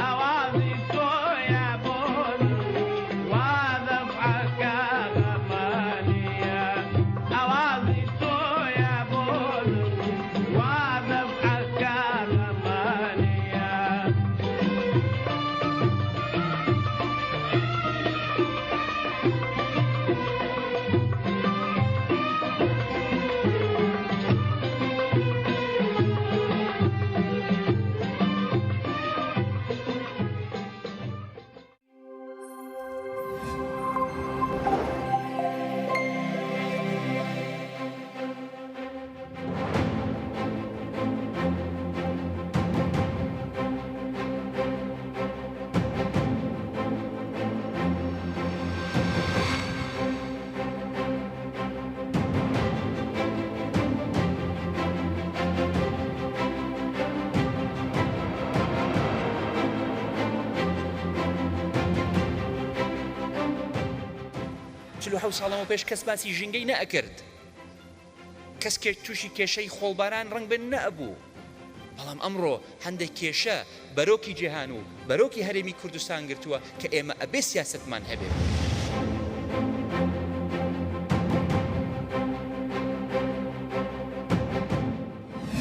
ئەوازی تۆیە بۆن وا دەفعەکە غەمانیە ئەوازی تۆیە بۆن وا دەفعەکە غەمانیە حەو ساڵەمە پێش کەس باسی ژینگەی نەئەکرد کەس تووشی کێشەی خۆڵباران ڕنگ بن نەبوو بەڵام ئەمڕۆ هەندێک کێشە بەرۆکی جیهان و بەرۆکی هەرێمی کوردستان گرتووە کە ئێمە ئەبێ سیاسەتمان هەبێت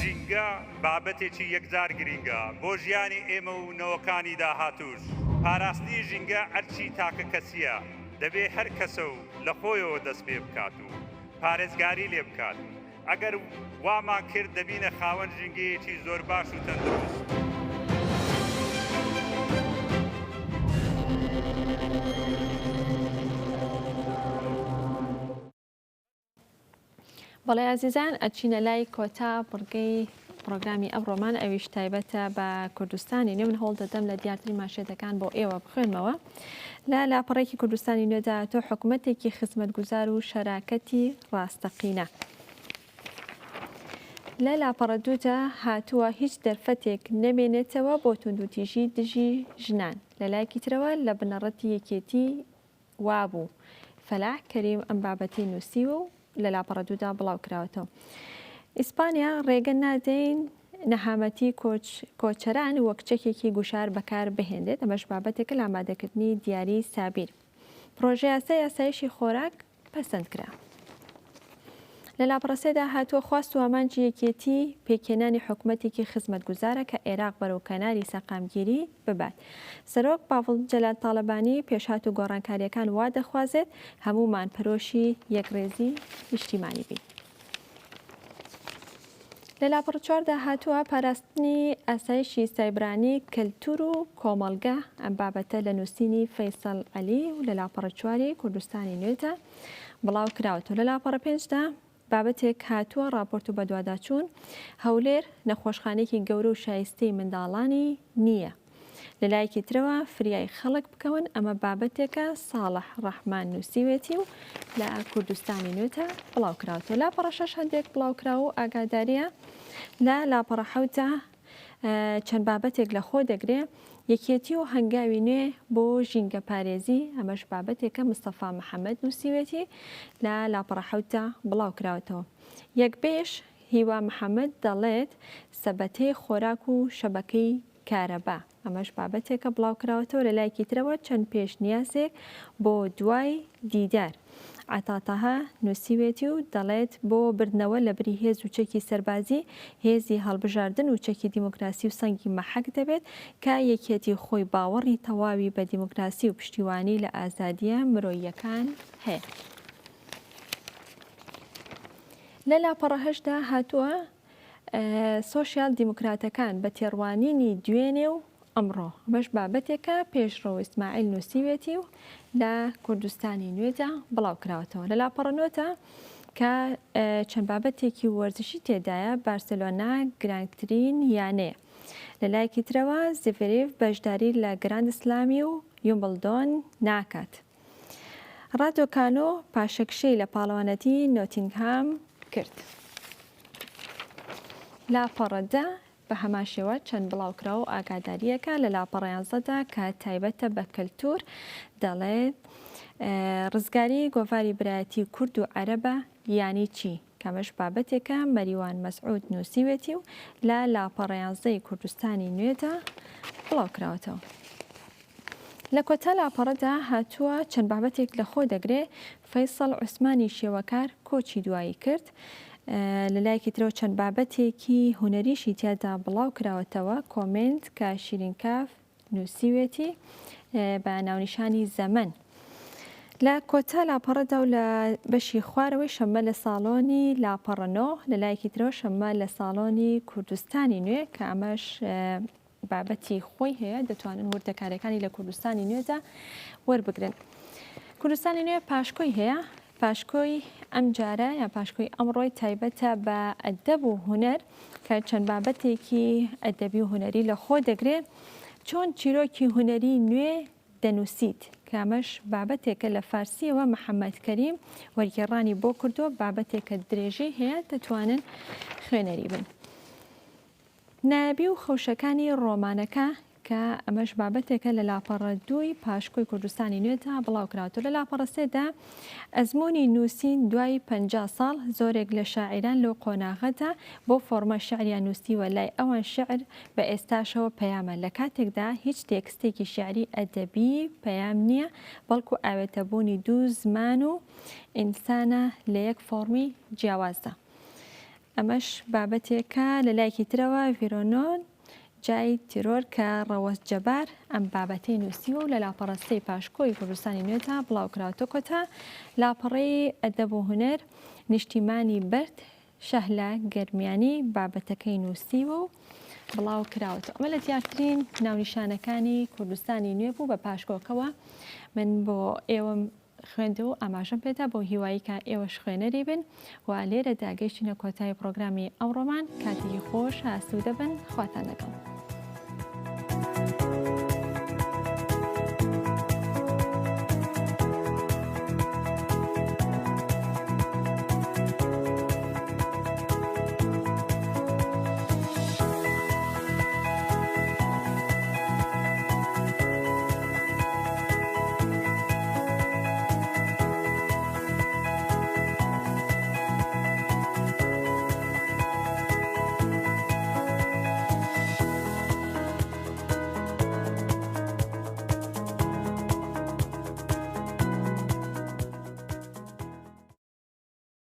ژینگە بابەتێکی یەکجار گرینگە بۆ ژیانی ئێمە و نەوەکانی داهاتوش پاراستی ژینگە ئەرچی تاکە کەسیە دەبێ هەر کەسە و لە خۆیەوە دەست پێ بکات و پارێزگاری لێ بکات ئەگەر وامان کرد دەبینە خاوەن ژینگەیەکی زۆر باش و تەندروست بەڵێ عزیزان ئەچینە لای کۆتا بڕگەی پرۆگرامی ئەمڕۆمان ئەویش تایبەتە بە کوردستانی نوێ من هەوڵ دەدەم لە دیارتری ماشێتەکان بۆ ئێوە بخوێنمەوە لە لاپەڕێکی کوردستانی نوێدا تۆ حکوومەتێکی خزمەتگوزار و شەراکەتی ڕاستەقینە لە لاپەڕە دوودا هاتووە هیچ دەرفەتێک نەمێنێتەوە بۆ توندوتیژی دژی ژنان لە لایەکی ترەوە لە بنەڕەتی یەکێتی وابوو فەلاح کەریم ئەم بابەتی نووسیوە و لە لاپەڕە دوودا بڵاو کراوەتەوە ئیسپانیا ڕێگە نادەین نەهامەتی کۆچەران وەک چەکێکی گوشار بەکار بهێنرێت ئەمەش بابەتێکە لە ئامادەکردنی دیاری سابیر پرۆژە یاسایشی خۆراک پەسەند کرا لە لاپەڕەسێدا هاتووە خواست و ئامانجی یەکێتی پێکێنانی حکوومەتێکی خزمەتگوزارە کە عێراق بەرەو کەناری سەقامگیری ببات. سەرۆک باڵ جەلال تاڵەبانی پێشهات و گۆڕانکاریەکان وا دەخوازێت هەمومان پەرۆشی یەکڕێزی نیشتیمانی بین. لە لاپەڕ 4دا هاتووە پاراستنی ئاسایشی سایبرانی کەلتور و کۆمەڵگە ئەم بابەتە لە نووسینی فەیسەڵ عەلی و لە لاپەڕ 4 کوردستانی نوێتە بڵاو کراوەتەوە. لە لاپەڕ 5دا بابەتێک هاتووە راپۆرت و بەدواداچوون هەولێر نەخۆشخانەیەکی گەورە و شایستەی منداڵانی نییە. لەلایەکی ترەوە فریای خەڵک بکەون ئەمە بابەتێکە ساڵح ڕەحمان نووسیوێتی و لە کوردستانی نوێتە بڵاو کراوەتەوە. لاپەڕە 6 هەندێک بڵاوکراوە و ئاگاداریە. لە لاپەڕە 7 چەند بابەتێک لە خۆ دەگرێ یەکێتی و هەنگاوی نوێ بۆ ژینگە پارێزی ئەمەش بابەتێکە مستەفا محەممەد نووسیوێتی لە لاپەڕە 7 بڵاو کراوەتەوە. یەکبێش هیوا محەممەد دەڵێت سەبەتەی خۆراک و شەبەکەی کارەبا ئەمەش بابەتێکە بڵاو کراوەتەوە. لە لایەکی ترەوە چەند پێشنیازێک بۆ دوای دیدار عتاتەها نووسیوێتی و دەڵێت بۆ بردنەوە لە بری هێز و چەکی سەربازی هێزی هەڵبژاردن و چەکی دیموکراسی و سەنگی مەحەک دەبێت کە یەکێتی خۆی باوەڕی تەواوی بە دیموکراسی و پشتیوانی لە ئازادیە مرۆییەکان هەیە. لە لاپەڕە 8دا هاتووە سۆشیال دیموکراتەکان بە تێڕوانینی دوێنێ و ئەمڕۆ بەش بابەتێکە پێشڕەوە ئیسماعیل نووسیوێتی و لە کوردستانی نوێدا بڵاو کراوەتەوە. لە لاپەڕە 9 کە چەند بابەتێکی وەرزشی تێدایە بارسلۆنا گرانگترین یانەیە. لە لایەکی ترەوە زڤێرێڤ بەشداری لە گراند سلامی و یومبلدۆن ناکات. ڕادۆکانۆ پاشەکشەی لە پاڵەوانەتی نۆتینگهام کرد. لاپەڕەدا بە هەمان شێوە چەند بڵاوکرا و ئاگاداریەکە لە لاپەڕە 11دا کە تایبەتە بە کەلتور دەڵێت ڕزگاری گۆڤاری برایەتی کورد و عەرەبە یانی چی؟ کەمەش بابەتێکە مەریوان مەسعود نووسیوێتی و لە لاپەڕە 11ی کوردستانی نوێدا بڵاو کراوەتەوە. لە کۆتا لاپەڕەدا هاتووە چەند بابەتێک لە خۆ دەگرێ فەیسەڵ عوسمانی شێوەکار کۆچی دوایی کرد. لە لایەکی ترەوە چەند بابەتێکی هونەریشی تیادا بڵاو کراوەتەوە کۆمنت کە شیرینکاف نووسیوێتی بە ناونیشانی زەمەن. لە کۆتا لاپەڕەدا و لە بەشی خوارەوەی شەمە لە ساڵۆنی لاپەڕە 9 لە لایەکی ترەوە شەمە لە ساڵۆنی کوردستانی نوێ کە ئەمەش بابەتی خۆی هەیە دەتوانن وردەکاریەکانی لە کوردستانی نوێدا وەربگرن. کوردستانی نوێ پاشکۆی هەیە. پاشکۆی ئەم جارە یا پاشکۆی ئەمڕۆی تایبەتە بە ئەدەب و هونەر کە چەند بابەتێکی ئەدەبی و هونەری لە خۆ دەگرێت چۆن چیرۆکی هونەری نوێ دەنووسیت کامەش بابەتێکە لە فارسیەوە محەممەد کەریم وەرگێڕانی بۆ کردو بابەتێکە درێژەی هەیە دەتوانن خوێنەری بن. نایابی و خەوشەکانی ڕۆمانەکە کە ئەمەش بابەتێکە لە لاپەڕە 2 پاشکۆی کوردستانی نوێدا بڵاو کراوەتەوە. لە لاپەڕە 3دا ئەزمموی نووسین دوای 50 ساڵ زۆرێک لە شاعران لەو قۆناغەدا بۆ فۆرمە شعریان نووسیوە لای ئەوان شعر بە ئێستاشەوە پەیامە لە کاتێکدا هیچ تێکستێکی شعری ئەدەبی پەیام نییە بەڵکو ئاوێتەبوونی دوو زمان و ئینسانە لە یەک فۆرمی جیاوازدا. ئەمەش بابەتێکە لە لایەکی ترەوە ڤیرۆنۆن جای تیرۆر کە ڕەوەز جەبار ئەم بابەتەی نووسیوە و لە لاپەڕە 3 پاشکۆی کوردستانی نوێدا بڵاو کراوەتەوە. کۆتا لاپەڕەی ئەدەب و هونەر نیشتیمانی بەرد شەهلا گەرمیانی بابەتەکەی نووسیوە و بڵاو کراوەتەوە. ئەمە لە دیارترین ناونیشانەکانی کوردستانی نوێ بوو بە پاشکۆکەوە. من بۆ ئێوە خوێندە و ئاماژەم پێدا بۆ هیوایی کە ئێوەش خوێنەری بن و لێرە داگەیشتینە کۆتایی پرۆگرامی ئەمڕۆمان کاتێکی خۆش ئاسوودە بن خواتان لەگەڵ.